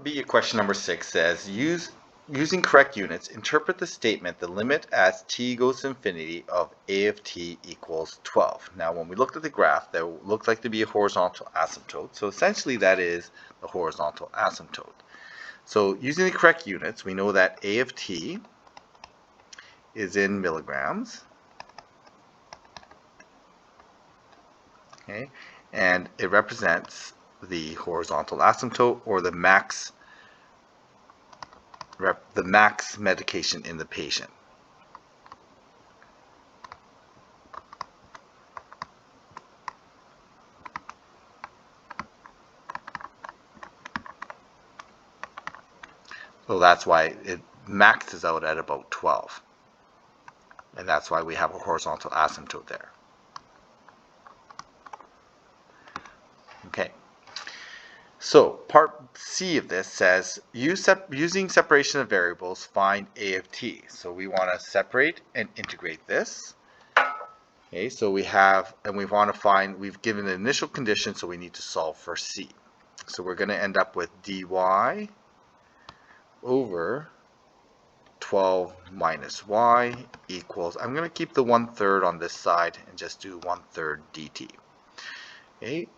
B of question number 6 says, using correct units, interpret the statement, the limit as t goes to infinity of a of t equals 12. Now, when we looked at the graph, there looked like to be a horizontal asymptote. So essentially, that is the horizontal asymptote. So using the correct units, we know that a of t is in milligrams. Okay, and it represents the horizontal asymptote, or the max medication in the patient. So that's why it maxes out at about 12. And that's why we have a horizontal asymptote there. Okay. So part C of this says, using separation of variables, find a of t. So we want to separate and integrate this. Okay, so we have, and we want to find, we've given an initial condition, so we need to solve for C. So we're going to end up with dy over 12 minus y equals, I'm going to keep the 1/3 on this side and just do 1/3 dt. Okay.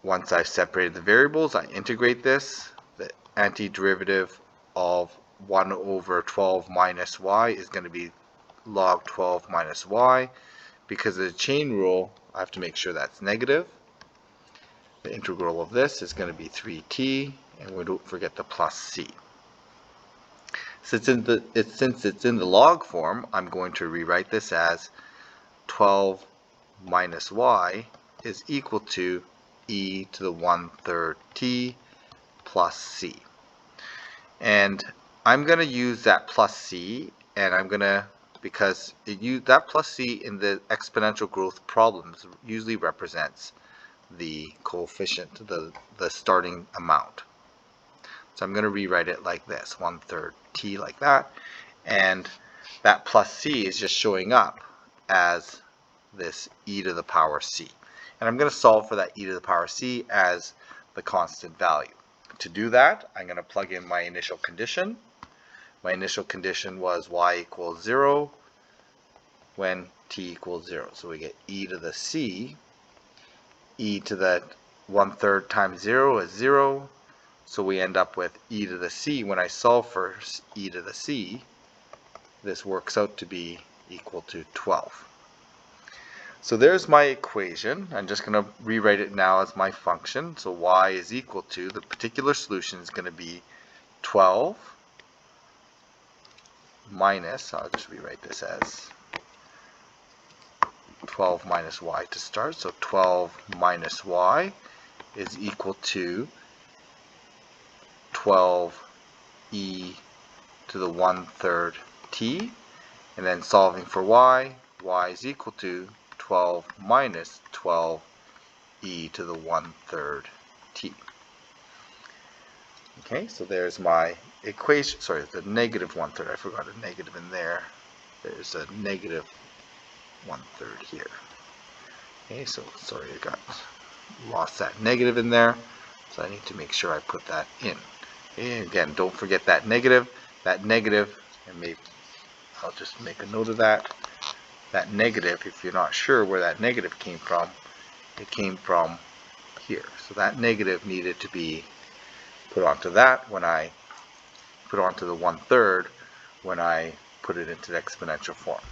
Once I've separated the variables, I integrate this. The antiderivative of 1 over 12 minus y is going to be log 12 minus y. Because of the chain rule, I have to make sure that's negative. The integral of this is going to be 3t, and we don't forget the plus c. Since it's in the log form, I'm going to rewrite this as 12 minus y is equal to e to the 1/3 t plus c. And I'm going to use that plus c, and I'm going to, because that plus c in the exponential growth problems usually represents the coefficient, the starting amount. So I'm going to rewrite it like this, 1/3 t like that, and that plus c is just showing up as this e to the power c. And I'm going to solve for that e to the power c as the constant value. To do that, I'm going to plug in my initial condition. My initial condition was y equals 0 when t equals 0. So we get e to the c. E to the 1/3 times 0 is 0. So we end up with e to the c. When I solve for e to the c, this works out to be equal to 12. So there's my equation. I'm just going to rewrite it now as my function. So y is equal to, the particular solution is going to be 12 minus, I'll just rewrite this as 12 minus y to start. So 12 minus y is equal to 12 e to the 1/3 t. And then solving for y is equal to 12 minus 12 e to the 1/3 t. Okay, so there's my equation. Sorry, the negative 1/3. I forgot a negative in there. There's a negative 1/3 here. Okay, so sorry, I lost that negative in there. So I need to make sure I put that in. Okay, again, don't forget that negative. That negative, and maybe I'll just make a note of that. That negative, if you're not sure where that negative came from, it came from here. So that negative needed to be put onto that when I put onto the 1/3 when I put it into the exponential form.